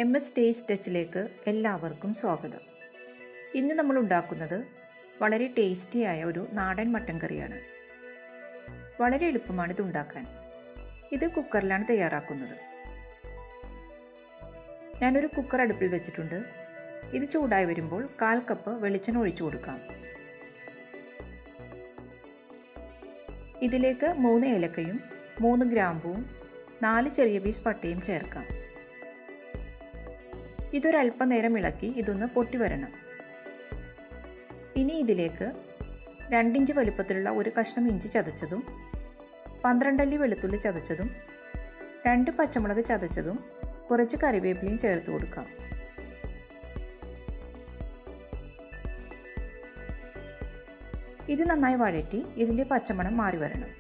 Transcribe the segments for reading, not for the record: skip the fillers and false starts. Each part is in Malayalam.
MSTasteTouchലേക്ക് എല്ലാവർക്കും സ്വാഗതം. ഇന്ന് നമ്മൾ ഉണ്ടാക്കുന്നത് വളരെ ടേസ്റ്റിയായ ഒരു നാടൻ മട്ടൻ കറിയാണ്. വളരെ എളുപ്പമാണ് ഇത് ഉണ്ടാക്കാൻ. ഇത് കുക്കറിലാണ് തയ്യാറാക്കുന്നത്. ഞാനൊരു കുക്കർ അടുപ്പിൽ വെച്ചിട്ടുണ്ട്. ഇത് ചൂടായി വരുമ്പോൾ 1/4 കപ്പ് വെളിച്ചെണ്ണ ഒഴിച്ചു കൊടുക്കാം. ഇതിലേക്ക് 3 ഏലക്കയും 3 ഗ്രാമ്പുവും 4 ചെറിയ പീസ് പട്ടയും ചേർക്കാം. ഇതൊരല്പനേരം ഇളക്കി ഇതൊന്ന് പൊട്ടി വരണം. ഇനി ഇതിലേക്ക് 2 ഇഞ്ച് വലുപ്പത്തിലുള്ള ഒരു കഷ്ണം ഇഞ്ചി ചതച്ചതും 12 അല്ലി വെളുത്തുള്ളി ചതച്ചതും 2 പച്ചമുളക് ചതച്ചതും കുറച്ച് കറിവേപ്പിലയും ചേർത്ത് കൊടുക്കാം. ഇത് നന്നായി വഴറ്റി ഇതിൻ്റെ പച്ചമണം മാറി വരണം.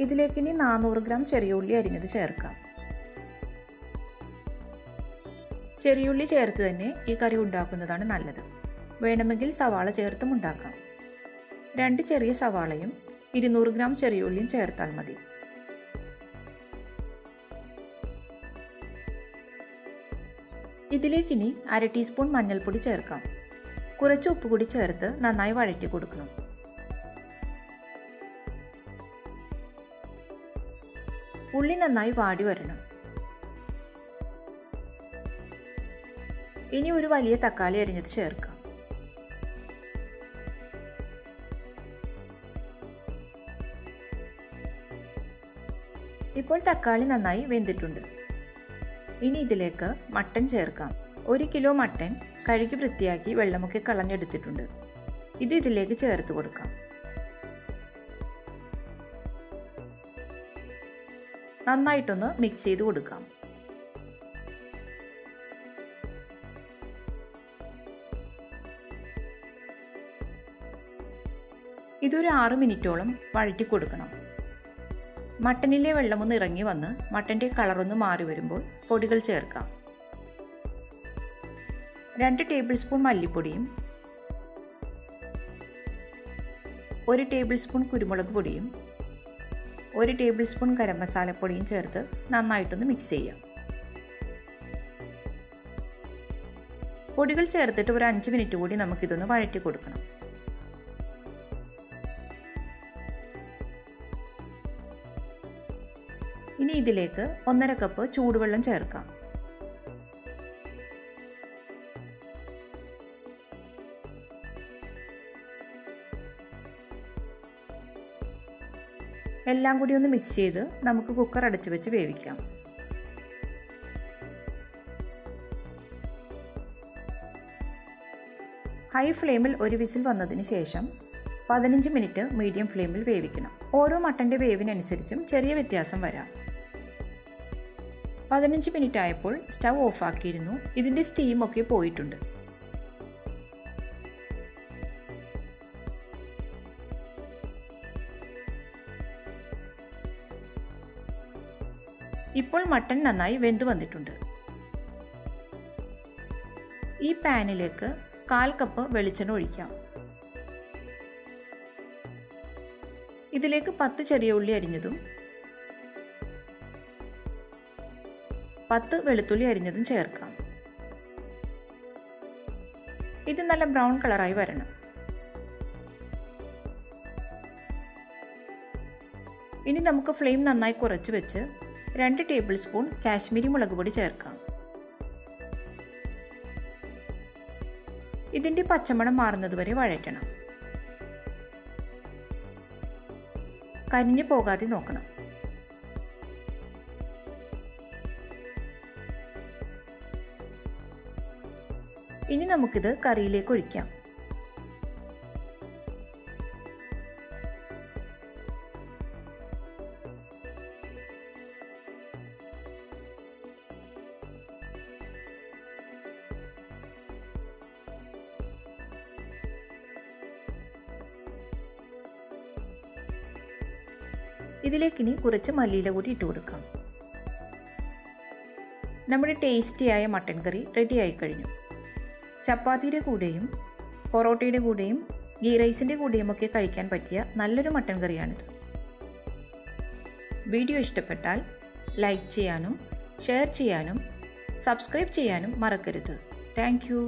ഇതിലേക്ക് ഇനി 400 ഗ്രാം ചെറിയ ഉള്ളി അരിഞ്ഞത് ചേർക്കാം. ചെറിയ ഉള്ളി ചേർത്ത് തന്നെ ഈ കറി ഉണ്ടാക്കുന്നതാണ് നല്ലത്. വേണമെങ്കിൽ സവാള ചേർത്തും ഉണ്ടാക്കാം. 2 ചെറിയ സവാളയും 200 ഗ്രാം ചെറിയ ഉള്ളിയും ചേർത്താൽ മതി. ഇതിലേക്കിനി 1/2 ടീസ്പൂൺ മഞ്ഞൾപ്പൊടി ചേർക്കാം. കുറച്ച് ഉപ്പ് കൂടി ചേർത്ത് നന്നായി വഴറ്റി കൊടുക്കണം. ഉള്ളി നന്നായി വാടി വരണം. ഇനി ഒരു വലിയ തക്കാളി അരിഞ്ഞത് ചേർക്കാം. ഇപ്പോൾ തക്കാളി നന്നായി വെന്തിട്ടുണ്ട്. ഇനി ഇതിലേക്ക് മട്ടൻ ചേർക്കാം. 1 കിലോ മട്ടൻ കഴുകി വൃത്തിയാക്കി വെള്ളമൊക്കെ കളഞ്ഞെടുത്തിട്ടുണ്ട്. ഇത് ഇതിലേക്ക് ചേർത്ത് കൊടുക്കാം. നന്നായിട്ടൊന്ന് മിക്സ് ചെയ്ത് കൊടുക്കാം. ഇതൊരു 6 മിനിറ്റോളം വഴറ്റി കൊടുക്കണം. മട്ടനിലെ വെള്ളമൊന്ന് ഇറങ്ങി വന്ന് മട്ടൻ്റെ കളറൊന്ന് മാറി വരുമ്പോൾ പൊടികൾ ചേർക്കാം. 2 ടേബിൾ സ്പൂൺ മല്ലിപ്പൊടിയും 1 ടേബിൾ സ്പൂൺ കുരുമുളക് പൊടിയും 1 ടേബിൾ സ്പൂൺ ഗരം മസാലപ്പൊടിയും ചേർത്ത് നന്നായിട്ടൊന്ന് മിക്സ് ചെയ്യാം. പൊടികൾ ചേർത്തിട്ട് ഒരു 5 മിനിറ്റ് കൂടി നമുക്കിതൊന്ന് വഴറ്റി കൊടുക്കണം. ഇനി ഇതിലേക്ക് 1/2 കപ്പ് ചൂടുവെള്ളം ചേർക്കാം. എല്ലാം കൂടി ഒന്ന് മിക്സ് ചെയ്ത് നമുക്ക് കുക്കർ അടച്ചു വെച്ച് വേവിക്കാം. ഹൈ ഫ്ലെയിമിൽ ഒരു വിസിൽ വന്നതിന് ശേഷം 15 മിനിറ്റ് മീഡിയം ഫ്ലെയിമിൽ വേവിക്കണം. ഓരോ മട്ടൻ്റെ വേവിനനുസരിച്ചും ചെറിയ വ്യത്യാസം വരാം. 15 മിനിറ്റ് ആയപ്പോൾ സ്റ്റൗ ഓഫാക്കിയിരുന്നു. ഇതിൻ്റെ സ്റ്റീമൊക്കെ പോയിട്ടുണ്ട്. ഇപ്പോൾ മട്ടൻ നന്നായി വെന്ത് വന്നിട്ടുണ്ട്. ഈ പാനിലേക്ക് 1/4 കപ്പ് വെളിച്ചെണ്ണ ഒഴിക്കാം. ഇതിലേക്ക് 10 ചെറിയ ഉള്ളി അരിഞ്ഞതും 10 വെളുത്തുള്ളി അരിഞ്ഞതും ചേർക്കാം. ഇത് നല്ല ബ്രൗൺ കളറായി വരണം. ഇനി നമുക്ക് ഫ്ലെയിം നന്നായി കുറച്ച് വെച്ച് 2 ടേബിൾ സ്പൂൺ കാശ്മീരി മുളക് പൊടി ചേർക്കാം. ഇതിൻ്റെ പച്ചമണം മാറുന്നതുവരെ വഴറ്റണം. കരിഞ്ഞു പോകാതെ നോക്കണം. ഇനി നമുക്കിത് കറിയിലേക്ക് ഒഴിക്കാം. ഇതിലേക്കിനി കുറച്ച് മല്ലിയില കൂടി ഇട്ട് കൊടുക്കാം. നമ്മുടെ ടേസ്റ്റിയായ മട്ടൻ കറി റെഡിയായി കഴിഞ്ഞു. ചപ്പാത്തിയുടെ കൂടെയും പൊറോട്ടയുടെ കൂടെയും ഗീ റൈസിൻ്റെ കൂടെയുമൊക്കെ കഴിക്കാൻ പറ്റിയ നല്ലൊരു മട്ടൻ കറിയാണിത്. വീഡിയോ ഇഷ്ടപ്പെട്ടാൽ ലൈക്ക് ചെയ്യാനും ഷെയർ ചെയ്യാനും സബ്സ്ക്രൈബ് ചെയ്യാനും മറക്കരുത്. Thank you.